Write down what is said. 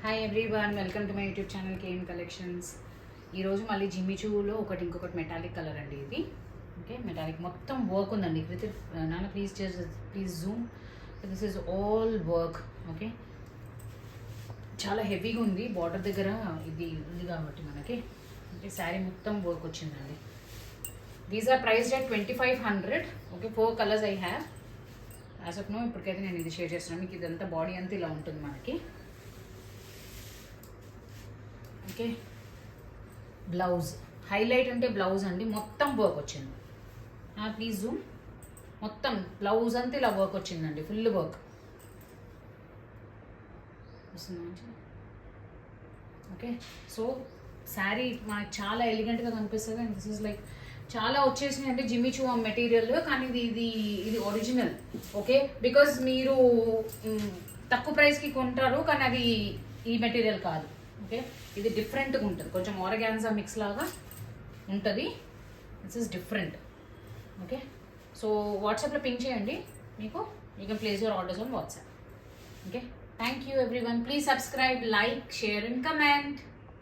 Hi everyone, welcome to my YouTube channel KN collections. ఈరోజు మళ్ళీ జిమ్మిచూలో ఇంకొకటి మెటాలిక్ కలర్ అండి. ఇది ఓకే, మెటాలిక్ మొత్తం వర్క్ ఉందండి. నాన్న please Zoom. This is all work. Okay, చాలా హెవీగా ఉంది. బార్డర్ దగ్గర ఇది ఉంది కాబట్టి మనకి ఓకే, శారీ మొత్తం వర్క్ వచ్చిందండి. These are priced at 2500. Okay, 4 colours I have as of now. ఇప్పటికైతే నేను ఇది షేర్ చేస్తున్నాను. మీకు ఇదంతా బాడీ అంతా ఇలా ఉంటుంది మనకి. ఓకే, బ్లౌజ్ హైలైట్ అంటే బ్లౌజ్ అండి, మొత్తం వర్క్ వచ్చింది. Please Zoom. మొత్తం బ్లౌజ్ అంతా ఇలా వర్క్ వచ్చిందండి, full work. Okay, so sari మనకి చాలా ఎలిగెంట్గా కనిపిస్తుంది. అండ్ దిస్ ఇస్ లైక్ చాలా వచ్చేసినాయి అంటే జిమ్మిచూ మెటీరియల్, కానీ ఇది ఒరిజినల్. ఓకే, బికాజ్ మీరు తక్కువ ప్రైస్కి కొంటారు, కానీ అది ఈ మెటీరియల్ కాదు. ఓకే, ఇది డిఫరెంట్గా ఉంటుంది, కొంచెం ఆర్గాన్జా మిక్స్ లాగా ఉంటుంది. This is different. Okay, so వాట్సాప్లో పింక్ చేయండి. మీకు you can place your orders on WhatsApp. Okay, thank you everyone. Please subscribe, like, share and comment.